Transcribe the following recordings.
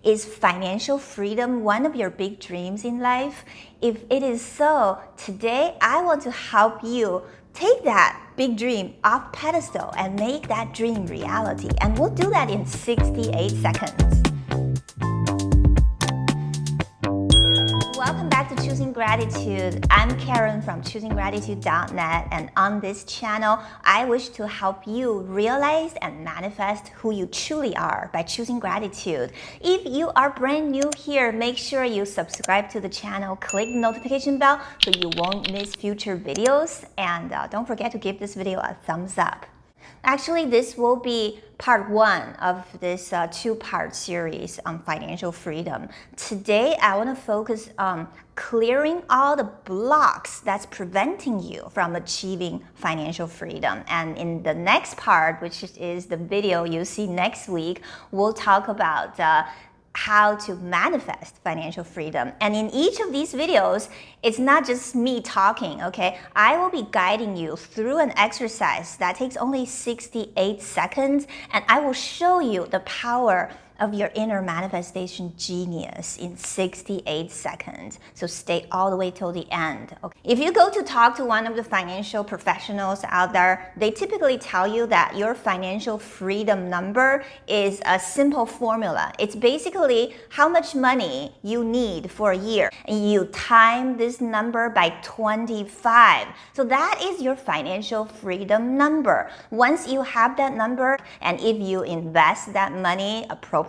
Is financial freedom one of your big dreams in life? If it is so, today I want to help you take that big dream off pedestal and make that dream reality. And we'll do that in 68 seconds. Welcome back to Choosing Gratitude. I'm Karen from ChoosingGratitude.net, and on this channel, I wish to help you realize and manifest who you truly are by choosing gratitude. If you are brand new here, make sure you subscribe to the channel, click the notification bell so you won't miss future videos, and don't forget to give this video a thumbs up. Actually, this will be part one of this two-part series on financial freedom. Today, I want to focus on clearing all the blocks that's preventing you from achieving financial freedom. And in the next part, which is the video you'll see next week, we'll talk about how to manifest financial freedom. And in each of these videos, it's not just me talking, okay? I will be guiding you through an exercise that takes only 68 seconds, and I will show you the power of your inner manifestation genius in 68 seconds. So stay all the way till the end. Okay. If you go to talk to one of the financial professionals out there, they typically tell you that your financial freedom number is a simple formula. It's basically how much money you need for a year, and you time this number by 25. So that is your financial freedom number. Once you have that number, and if you invest that money appropriately,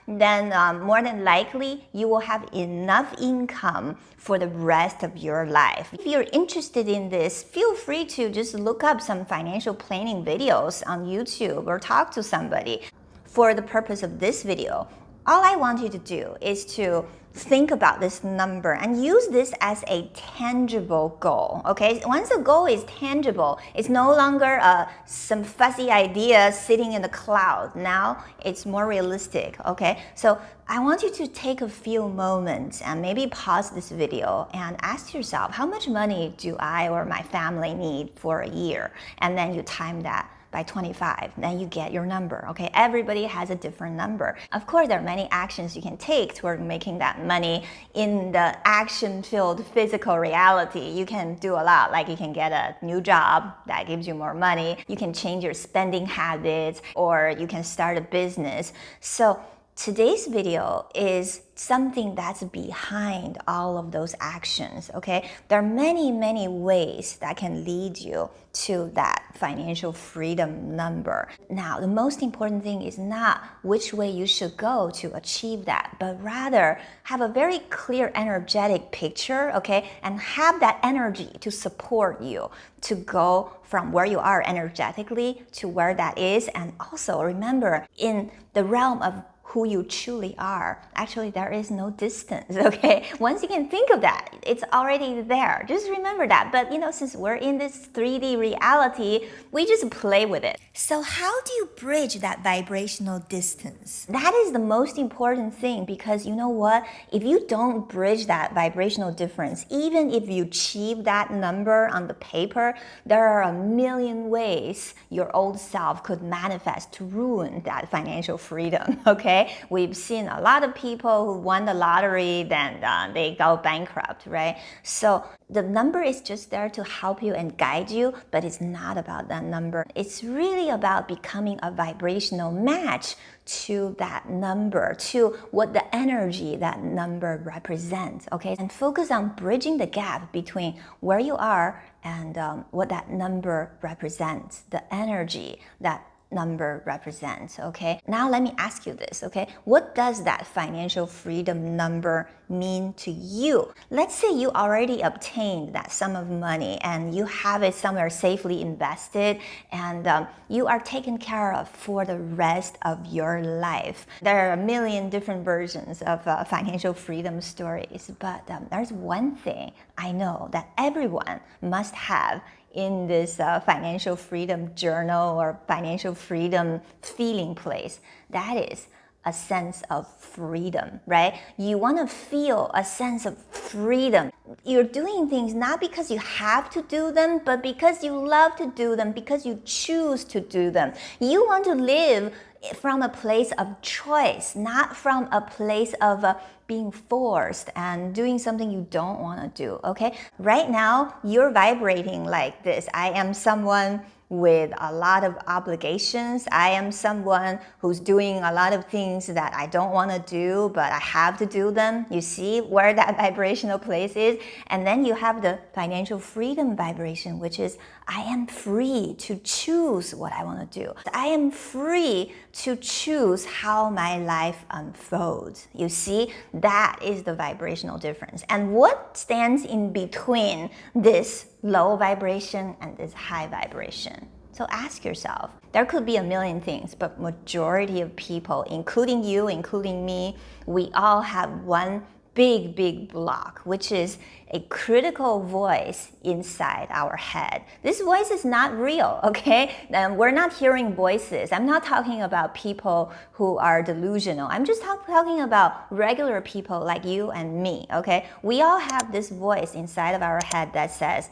then more than likely you will have enough income for the rest of your life. If you're interested in this, feel free to just look up some financial planning videos on YouTube or talk to somebody. For the purpose of this video, all I want you to do is to think about this number and use this as a tangible goal, okay? Once the goal is tangible, it's no longer some fuzzy idea sitting in the cloud. Now it's more realistic, okay? So I want you to take a few moments and maybe pause this video and ask yourself, how much money do I or my family need for a year? And then you time that by 25, then you get your number, okay? Everybody has a different number. Of course, there are many actions you can take toward making that money in the action-filled physical reality. You can do a lot, like you can get a new job that gives you more money, you can change your spending habits, or you can start a business. So today's video is something that's behind all of those actions, okay? There are many, many ways that can lead you to that financial freedom number. Now, the most important thing is not which way you should go to achieve that, but rather have a very clear energetic picture, okay? And have that energy to support you to go from where you are energetically to where that is. And also remember, in the realm of who you truly are, actually there is no distance, okay? Once you can think of that, it's already there. Just remember that. But since we're in this 3D reality, we just play with it. So how do you bridge that vibrational distance? That is the most important thing, because you know what? If you don't bridge that vibrational difference, even if you achieve that number on the paper, there are a million ways your old self could manifest to ruin that financial freedom, okay? We've seen a lot of people who won the lottery, then they go bankrupt, right? So the number is just there to help you and guide you, but it's not about that number. It's really about becoming a vibrational match to that number, to what the energy that number represents, okay? And focus on bridging the gap between where you are and what that number represents, the energy that number represents, okay? Now let me ask you this, okay? What does that financial freedom number mean to you? Let's say you already obtained that sum of money and you have it somewhere safely invested, and you are taken care of for the rest of your life. There are a million different versions of financial freedom stories, but there's one thing I know that everyone must have in this financial freedom journal or financial freedom feeling place. That is a sense of freedom, right? You want to feel a sense of freedom. You're doing things not because you have to do them, but because you love to do them, because you choose to do them. You want to live from a place of choice, not from a place of being forced and doing something you don't want to do, okay? Right now, you're vibrating like this. I am someone with a lot of obligations. I am someone who's doing a lot of things that I don't want to do, but I have to do them. You see where that vibrational place is? And then you have the financial freedom vibration, which is I am free to choose what I want to do. I am free to choose how my life unfolds. You see, that is the vibrational difference. And what stands in between this low vibration and this high vibration? So ask yourself. There could be a million things, but majority of people, including you, including me, we all have one big block, which is a critical voice inside our head. This voice is not real, okay? We're not hearing voices. I'm not talking about people who are delusional. I'm just talking about regular people like you and me, okay? We all have this voice inside of our head that says,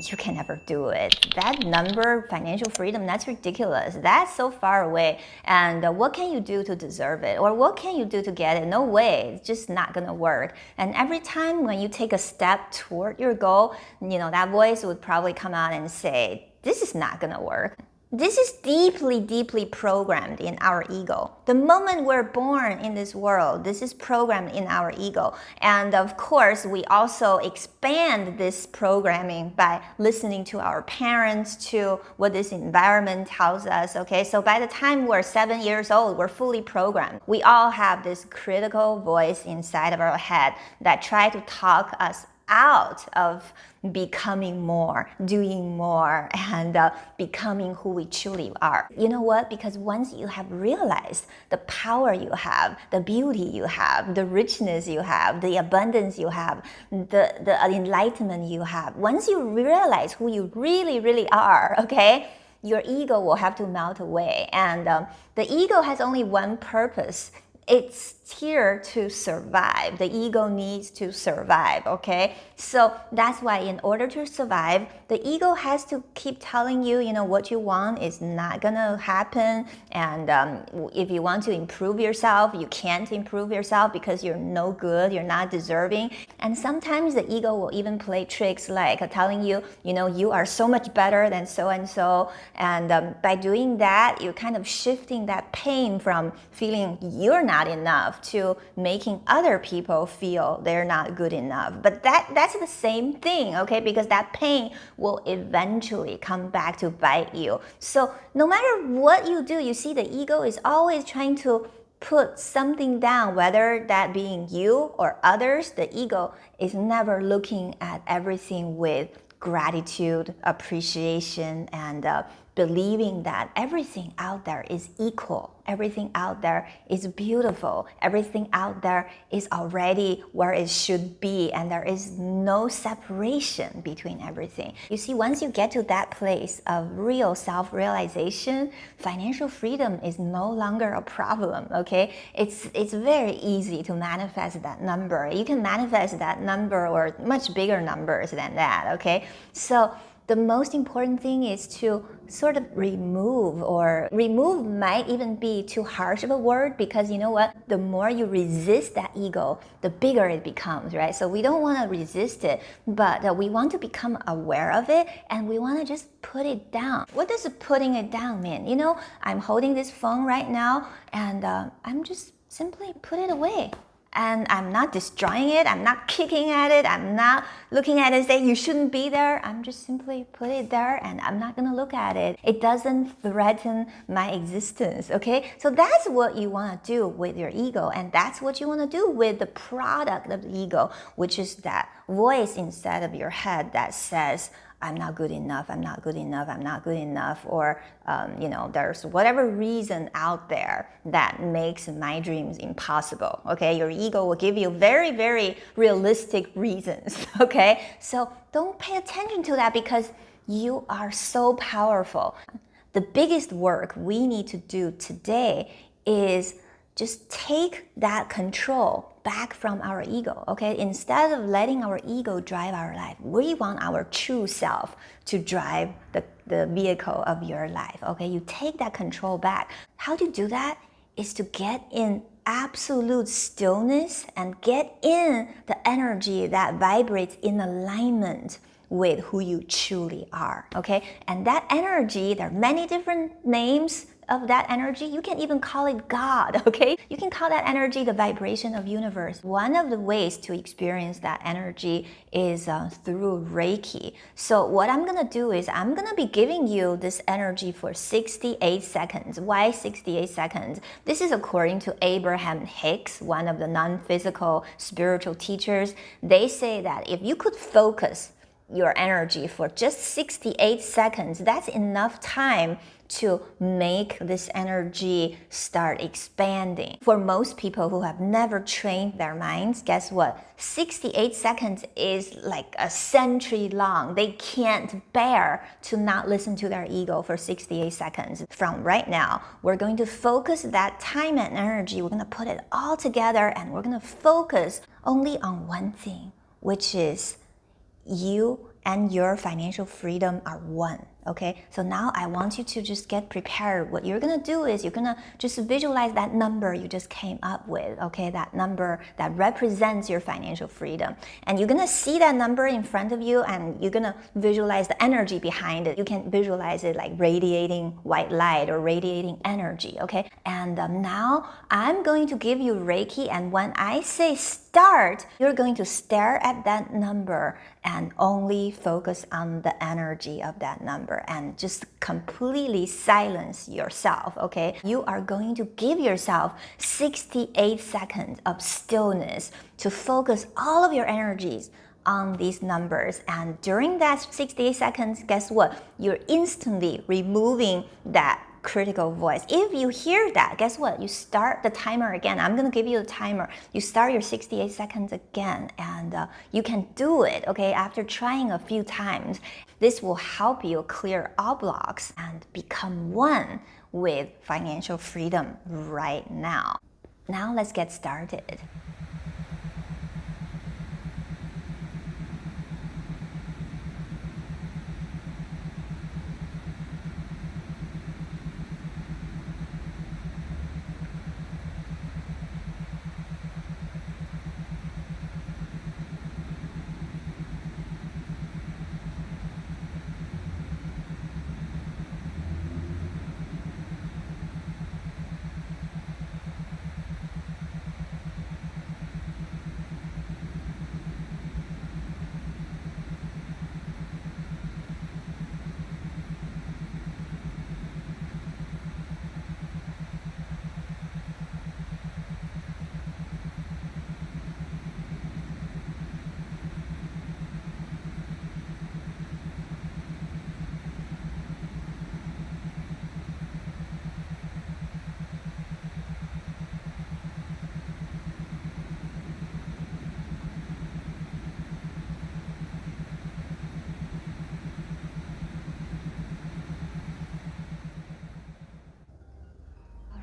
you can never do it. That number, financial freedom, that's ridiculous. That's so far away. And what can you do to deserve it? Or what can you do to get it? No way. It's just not going to work. And every time when you take a step toward your goal, that voice would probably come out and say, this is not going to work. This is deeply programmed in our ego. The moment we're born in this world, this is programmed in our ego. And of course, we also expand this programming by listening to our parents, to what this environment tells us, okay? So by the time we're 7 years old, we're fully programmed. We all have this critical voice inside of our head that try to talk us out of becoming more, doing more, and becoming who we truly are. You know what? Because once you have realized the power you have, the beauty you have, the richness you have, the abundance you have, the enlightenment you have, once you realize who you really are, okay, your ego will have to melt away. And the ego has only one purpose. It's here to survive. The ego needs to survive, okay? So that's why in order to survive, the ego has to keep telling you, what you want is not gonna happen. And if you want to improve yourself, you can't improve yourself because you're no good, you're not deserving. And sometimes the ego will even play tricks like telling you, you are so much better than so-and-so. And by doing that, you're kind of shifting that pain from feeling you're not enough to making other people feel they're not good enough. But that's the same thing, okay? Because that pain will eventually come back to bite you. So no matter what you do, you see the ego is always trying to put something down, whether that being you or others. The ego is never looking at everything with gratitude, appreciation, and believing that everything out there is equal. Everything out there is beautiful. Everything out there is already where it should be, and there is no separation between everything. You see, once you get to that place of real self-realization, financial freedom is no longer a problem, okay? It's very easy to manifest that number. You can manifest that number or much bigger numbers than that, okay? So the most important thing is to sort of remove might even be too harsh of a word, because you know what? The more you resist that ego, the bigger it becomes, right? So we don't want to resist it, but we want to become aware of it, and we want to just put it down. What does putting it down mean? I'm holding this phone right now, and I'm just simply put it away. And I'm not destroying it, I'm not kicking at it, I'm not looking at it and saying you shouldn't be there. I'm just simply put it there, and I'm not gonna look at it. It doesn't threaten my existence, okay? So that's what you wanna do with your ego, and that's what you wanna do with the product of the ego, which is that voice inside of your head that says, I'm not good enough, I'm not good enough, I'm not good enough, or there's whatever reason out there that makes my dreams impossible, okay? Your ego will give you very realistic reasons, okay? So don't pay attention to that, because you are so powerful. The biggest work we need to do today is just take that control back from our ego, okay? Instead of letting our ego drive our life, we want our true self to drive the vehicle of your life, okay? You take that control back. How to do that is to get in absolute stillness and get in the energy that vibrates in alignment with who you truly are, okay? And that energy, there are many different names of that energy. You can even call it God, okay? You can call that energy the vibration of universe. One of the ways to experience that energy is through Reiki. So what I'm gonna do is I'm gonna be giving you this energy for 68 seconds. Why 68 seconds? This is according to Abraham Hicks, one of the non-physical spiritual teachers. They say that if you could focus your energy for just 68 seconds, that's enough time to make this energy start expanding. For most people who have never trained their minds, guess what? 68 seconds is like a century long. They can't bear to not listen to their ego for 68 seconds. From right now, we're going to focus that time and energy. We're going to put it all together and we're going to focus only on one thing, which is you and your financial freedom are one, okay? So now I want you to just get prepared. What you're gonna do is you're gonna just visualize that number you just came up with, okay? That number that represents your financial freedom. And you're gonna see that number in front of you and you're gonna visualize the energy behind it. You can visualize it like radiating white light or radiating energy, okay? And now I'm going to give you Reiki, and when I say start, you're going to stare at that number and only focus on the energy of that number and just completely silence yourself, okay? You are going to give yourself 68 seconds of stillness to focus all of your energies on these numbers. And during that 68 seconds, guess what? You're instantly removing that critical voice. If you hear that, guess what? You start the timer again. I'm gonna give you the timer. You start your 68 seconds again, and you can do it, okay? After trying a few times, this will help you clear all blocks and become one with financial freedom right now. Now let's get started.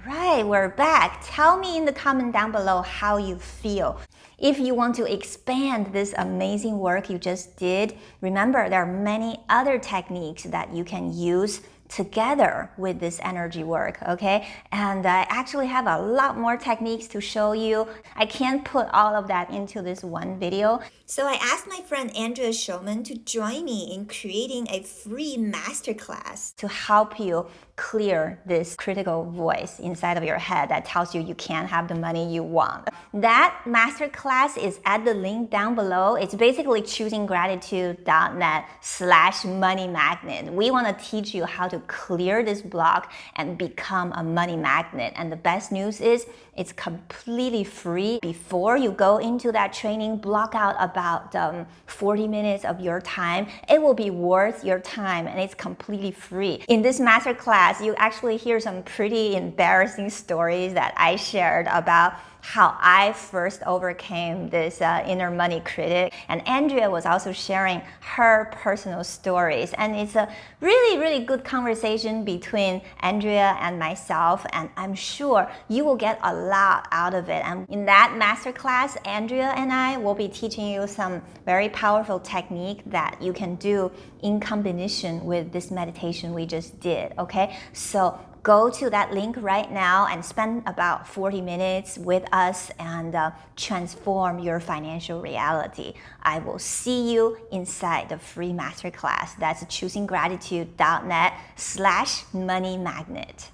Right, we're back. Tell me in the comment down below how you feel. If you want to expand this amazing work you just did, remember there are many other techniques that you can use together with this energy work, okay? And I actually have a lot more techniques to show you. I can't put all of that into this one video. So I asked my friend Andrea Schulman to join me in creating a free masterclass to help you clear this critical voice inside of your head that tells you you can't have the money you want. That masterclass is at the link down below. It's basically choosinggratitude.net/money magnet. We want to teach you how to clear this block and become a money magnet. And the best news is it's completely free. Before you go into that training, block out about 40 minutes of your time. It will be worth your time and it's completely free. In this masterclass, you actually hear some pretty embarrassing stories that I shared about how I first overcame this inner money critic. And Andrea was also sharing her personal stories. And it's a really, really good conversation between Andrea and myself. And I'm sure you will get a lot out of it. And in that masterclass, Andrea and I will be teaching you some very powerful technique that you can do in combination with this meditation we just did, okay? So go to that link right now and spend about 40 minutes with us and transform your financial reality. I will see you inside the free masterclass. That's choosinggratitude.net/moneymagnet.